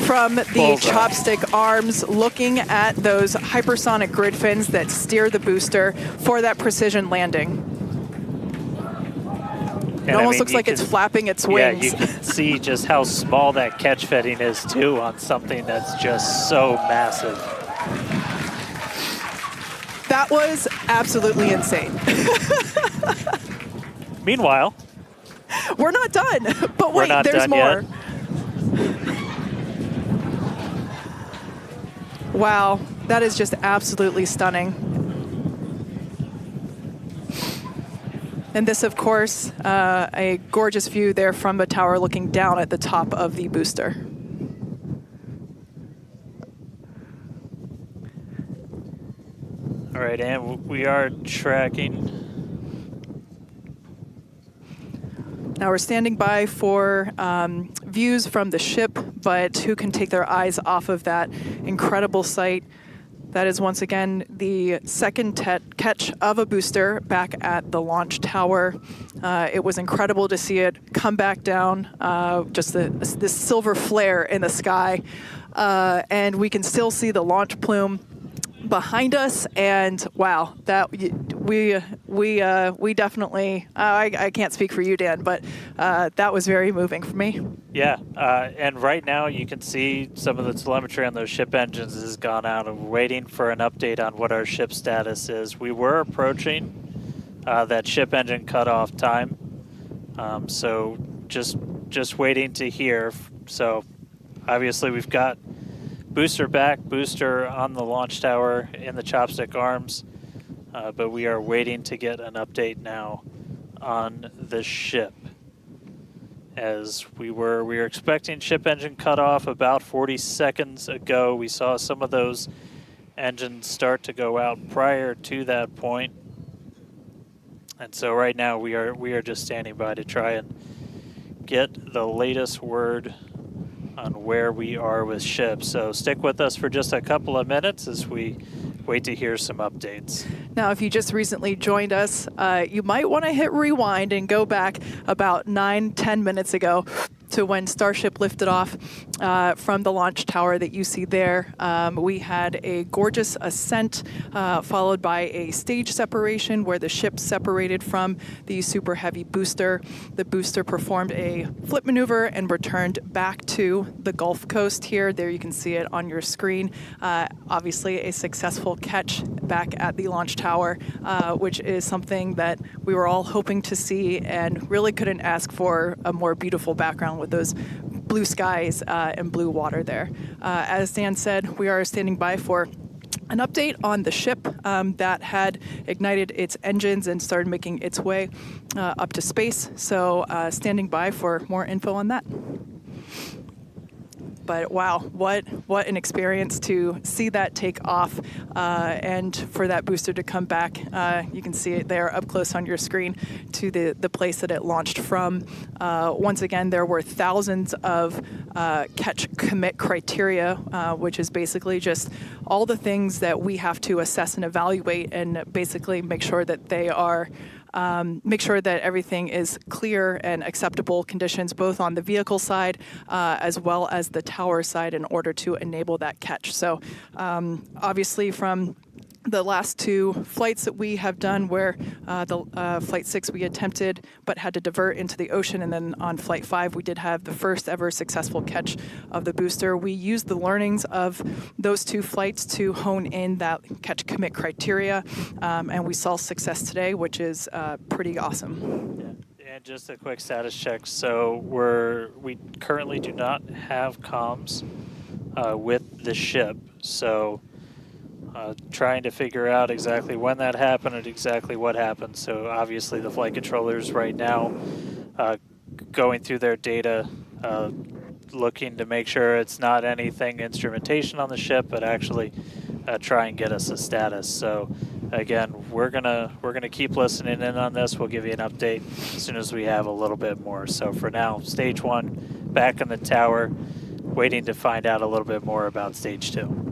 A: from the chopstick arms, looking at those hypersonic grid fins that steer the booster for that precision landing. It almost looks like it's flapping its wings.
B: Yeah, you can see just how small that catch fitting is, too, on something that's just so massive.
A: That was absolutely insane.
B: Meanwhile,
A: we're not done, but wait, there's more. Wow, that is just absolutely stunning. And this, of course, a gorgeous view there from the tower looking down at the top of the booster.
B: All right, and we are tracking.
A: Now we're standing by for views from the ship, but who can take their eyes off of that incredible sight? That is once again the second catch of a booster back at the launch tower. It was incredible to see it come back down, just this silver flare in the sky. And we can still see the launch plume behind us, and wow, that we definitely I can't speak for you, Dan, but that was very moving for me.
B: Yeah, and right now you can see some of the telemetry on those ship engines has gone out, and we're waiting for an update on what our ship status is. We were approaching that ship engine cutoff time, so just waiting to hear. So obviously we've got booster back, booster on the launch tower in the chopstick arms, but we are waiting to get an update now on the ship. As we were expecting ship engine cutoff about 40 seconds ago. We saw some of those engines start to go out prior to that point. And so right now we are just standing by to try and get the latest word on where we are with ships. So stick with us for just a couple of minutes as we wait to hear some updates.
A: Now, if you just recently joined us, you might want to hit rewind and go back about 9-10 minutes ago to when Starship lifted off from the launch tower that you see there. We had a gorgeous ascent followed by a stage separation where the ship separated from the super heavy booster. The booster performed a flip maneuver and returned back to the Gulf Coast here. There you can see it on your screen. Obviously a successful catch back at the launch tower, which is something that we were all hoping to see and really couldn't ask for a more beautiful background with those blue skies and blue water there. As Dan said, we are standing by for an update on the ship that had ignited its engines and started making its way up to space. So standing by for more info on that. But wow, what an experience to see that take off and for that booster to come back. You can see it there up close on your screen to the place that it launched from. Once again, there were thousands of catch commit criteria, which is basically just all the things that we have to assess and evaluate and basically make sure that they are make sure that everything is clear and acceptable conditions, both on the vehicle side as well as the tower side, in order to enable that catch. So obviously from the last two flights that we have done, where the Flight 6 we attempted but had to divert into the ocean, and then on Flight 5 we did have the first ever successful catch of the booster. We used the learnings of those two flights to hone in that catch commit criteria, and we saw success today, which is pretty awesome.
B: Yeah. And just a quick status check. So we currently do not have comms with the ship. So trying to figure out exactly when that happened and exactly what happened. So obviously the flight controllers right now going through their data, looking to make sure it's not anything instrumentation on the ship, but actually try and get us a status. So again, we're gonna keep listening in on this. We'll give you an update as soon as we have a little bit more. So for now, stage 1 back in the tower, waiting to find out a little bit more about stage 2.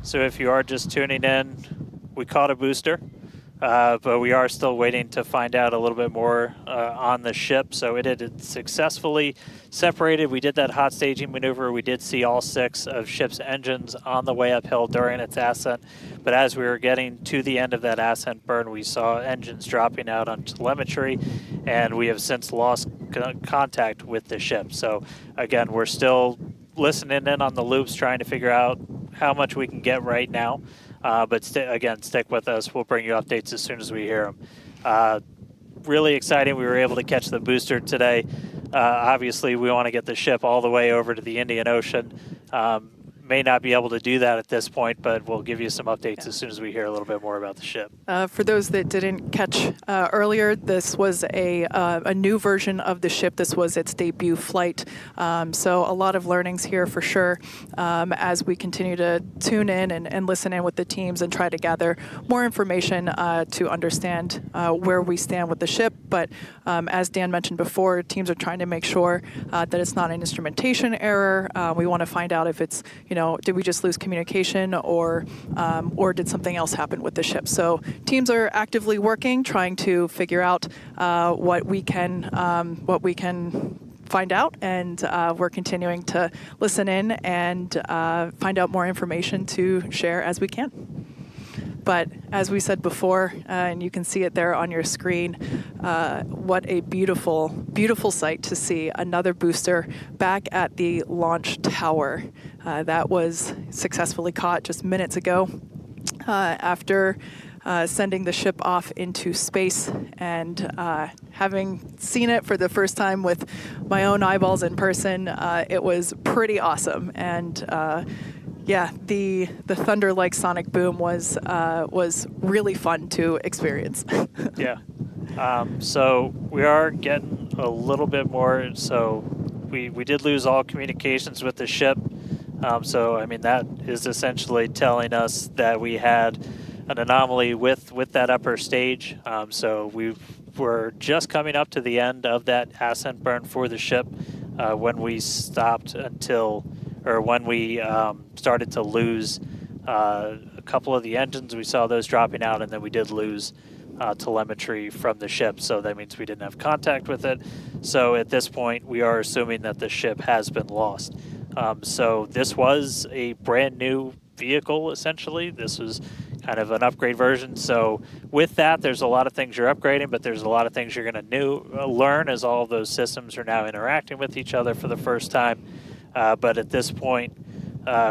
B: So if you are just tuning in, we caught a booster, but we are still waiting to find out a little bit more on the ship. So it had successfully separated. We did that hot staging maneuver. We did see all 6 of ship's engines on the way uphill during its ascent. But as we were getting to the end of that ascent burn, we saw engines dropping out on telemetry, and we have since lost contact with the ship. So again, we're still listening in on the loops, trying to figure out how much we can get right now. But again, stick with us. We'll bring you updates as soon as we hear them. Really exciting. We were able to catch the booster today. Obviously, we want to get the ship all the way over to the Indian Ocean. May not be able to do that at this point, but we'll give you some updates as soon as we hear a little bit more about the ship.
A: For those that didn't catch earlier, this was a new version of the ship. This was its debut flight. So a lot of learnings here for sure as we continue to tune in and listen in with the teams and try to gather more information to understand where we stand with the ship. But as Dan mentioned before, teams are trying to make sure that it's not an instrumentation error. We want to find out if it's, did we just lose communication or did something else happen with the ship? So teams are actively working, trying to figure out what we can find out, and we're continuing to listen in and find out more information to share as we can. But as we said before, and you can see it there on your screen, what a beautiful, beautiful sight to see another booster back at the launch tower. That was successfully caught just minutes ago after sending the ship off into space, and having seen it for the first time with my own eyeballs in person, it was pretty awesome. And yeah, the thunder-like sonic boom was really fun to experience.
B: Yeah. So we are getting a little bit more. So we did lose all communications with the ship. So I mean, that is essentially telling us that we had an anomaly with that upper stage. So we were just coming up to the end of that ascent burn for the ship. when we stopped when we started to lose a couple of the engines, we saw those dropping out, and then we did lose telemetry from the ship. So that means we didn't have contact with it. So at this point, we are assuming that the ship has been lost. So this was a brand new vehicle, essentially. This was kind of an upgrade version. So with that, there's a lot of things you're upgrading, but there's a lot of things you're going to learn as all of those systems are now interacting with each other for the first time. But at this point,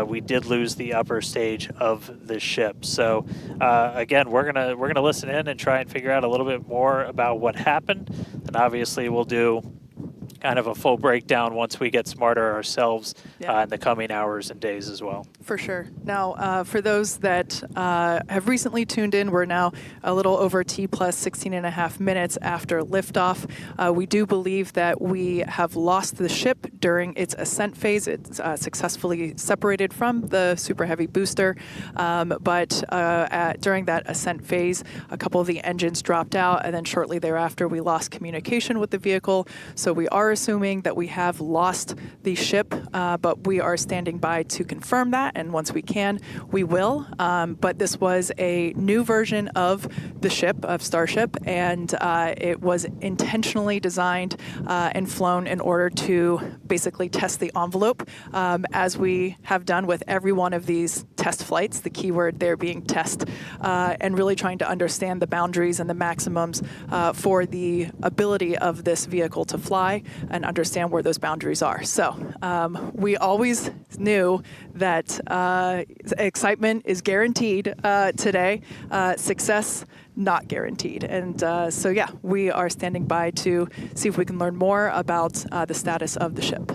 B: we did lose the upper stage of the ship. So again, we're gonna listen in and try and figure out a little bit more about what happened. And obviously, we'll do kind of a full breakdown once we get smarter ourselves in the coming hours and days as well.
A: For sure. Now, for those that have recently tuned in, we're now a little over T plus 16 and a half minutes after liftoff. We do believe that we have lost the ship during its ascent phase. It's successfully separated from the Super Heavy booster, but during that ascent phase, a couple of the engines dropped out, and then shortly thereafter, we lost communication with the vehicle. So we are assuming that we have lost the ship, but we are standing by to confirm that. And once we can, we will. But this was a new version of the ship, of Starship, and it was intentionally designed and flown in order to basically test the envelope, as we have done with every one of these test flights, the keyword there being test, and really trying to understand the boundaries and the maximums for the ability of this vehicle to fly and understand where those boundaries are. So we always knew that excitement is guaranteed today, success not guaranteed. And so, yeah, we are standing by to see if we can learn more about the status of the ship.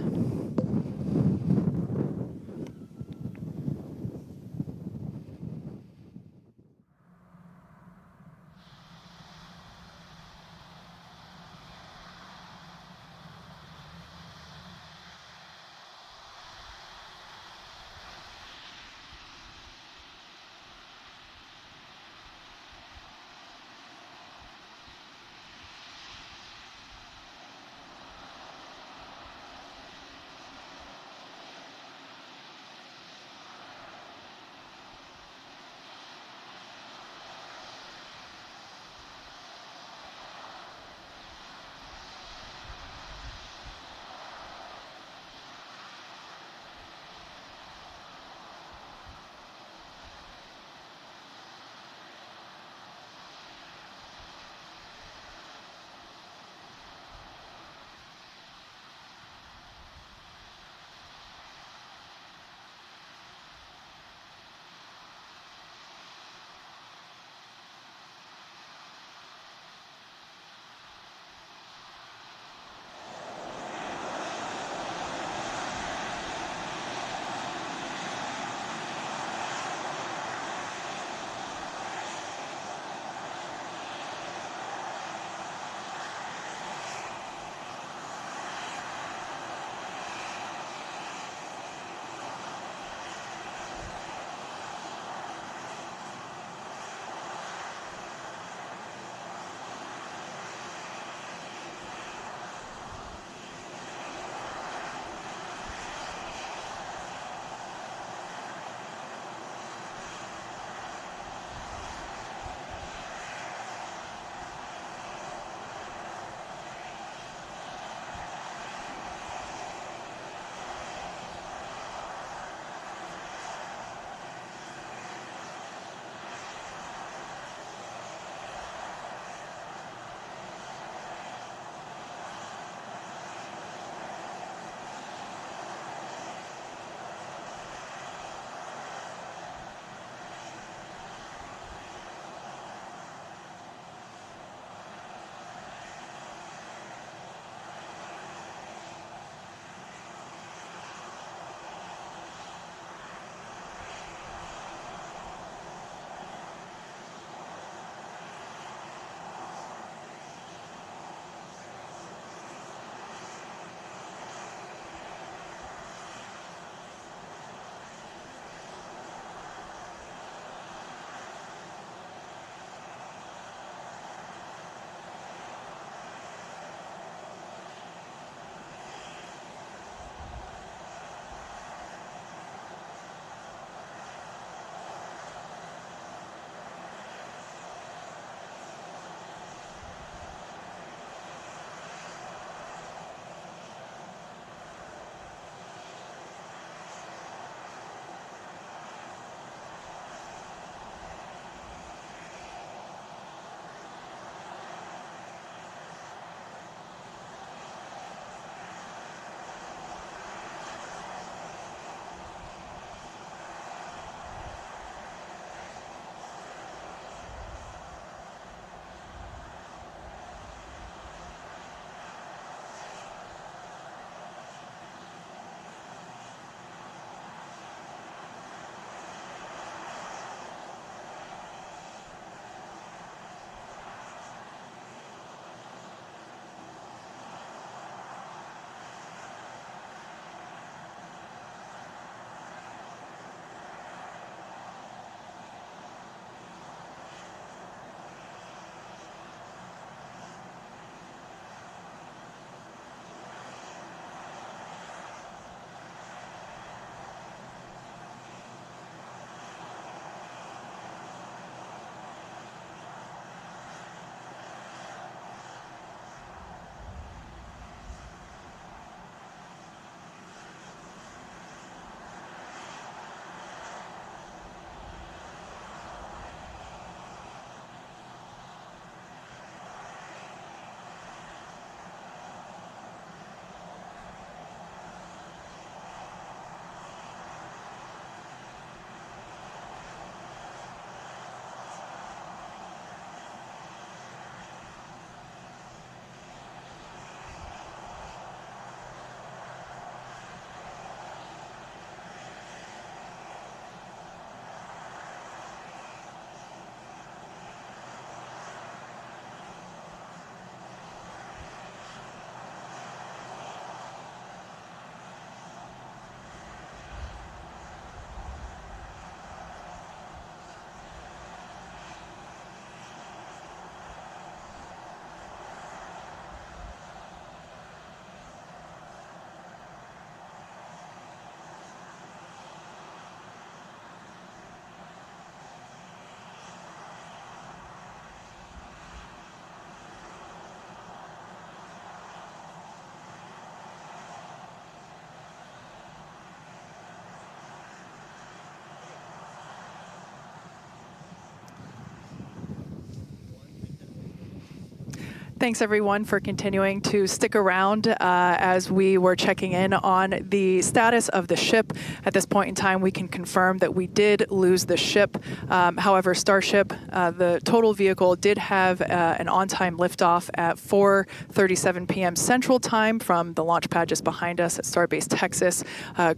A: Thanks, everyone, for continuing to stick around as we were checking in on the status of the ship. At this point in time, we can confirm that we did lose the ship. However, Starship, the total vehicle, did have an on-time liftoff at 4:37 p.m. Central Time from the launch pad just behind us at Starbase Texas.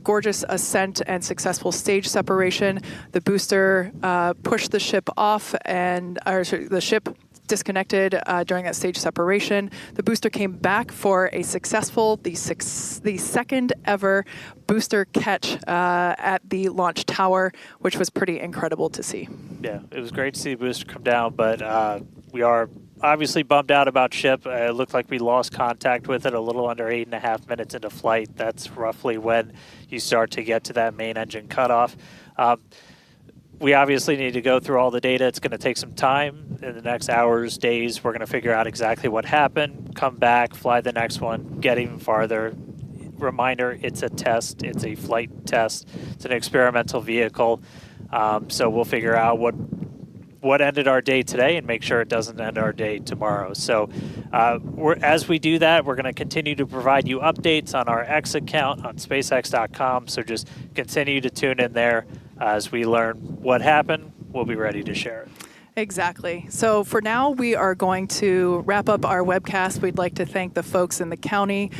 A: Gorgeous ascent and successful stage separation. The booster pushed the ship off, the ship disconnected during that stage separation. The booster came back for a successful, the second ever booster catch at the launch tower, which was pretty incredible to see.
B: Yeah, it was great to see the booster come down, but we are obviously bummed out about ship. It looked like we lost contact with it a little under 8.5 minutes into flight. That's roughly when you start to get to that main engine cutoff. We obviously need to go through all the data. It's going to take some time. In the next hours, days, we're going to figure out exactly what happened, come back, fly the next one, get even farther. Reminder, it's a test. It's a flight test. It's an experimental vehicle. So we'll figure out what ended our day today and make sure it doesn't end our day tomorrow. So as we do that, we're going to continue to provide you updates on our X account on SpaceX.com. So just continue to tune in there. As we learn what happened, we'll be ready to share it.
A: Exactly. So for now, we are going to wrap up our webcast. We'd like to thank the folks in the county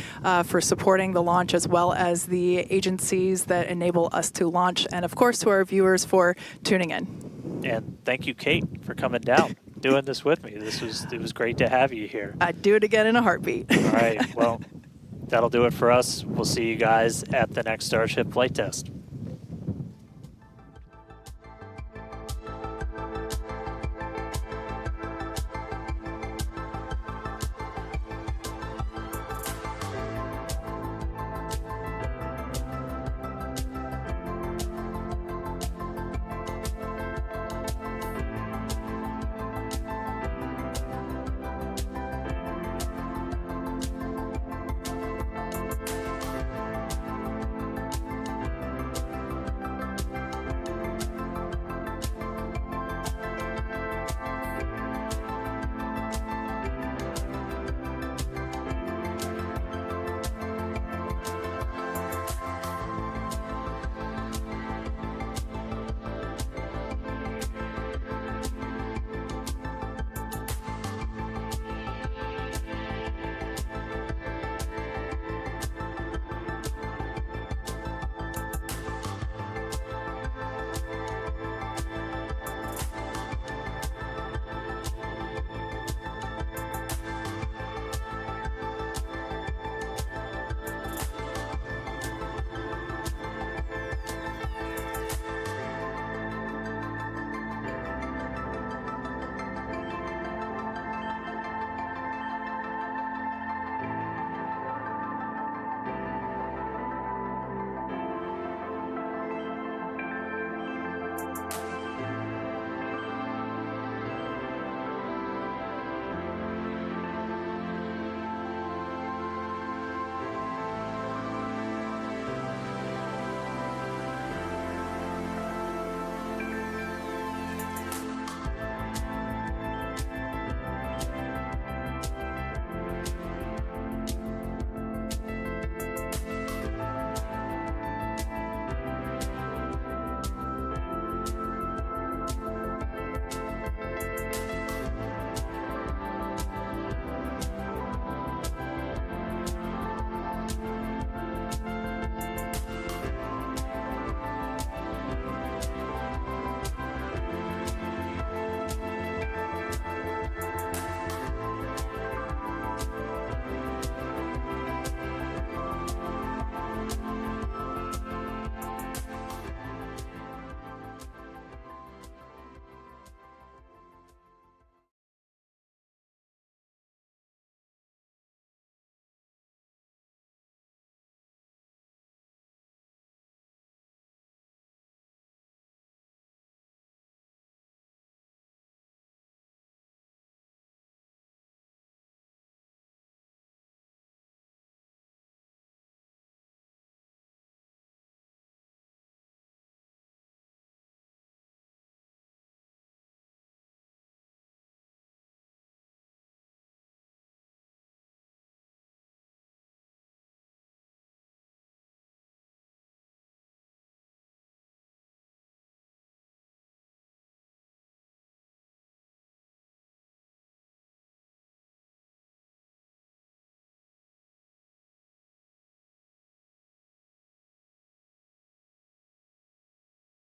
A: for supporting the launch, as well as the agencies that enable us to launch, and of course to our viewers for tuning in.
B: And thank you, Kate, for coming down, doing this with me. It was great to have you here.
A: I'd do it again in a heartbeat.
B: All right. Well, that'll do it for us. We'll see you guys at the next Starship flight test.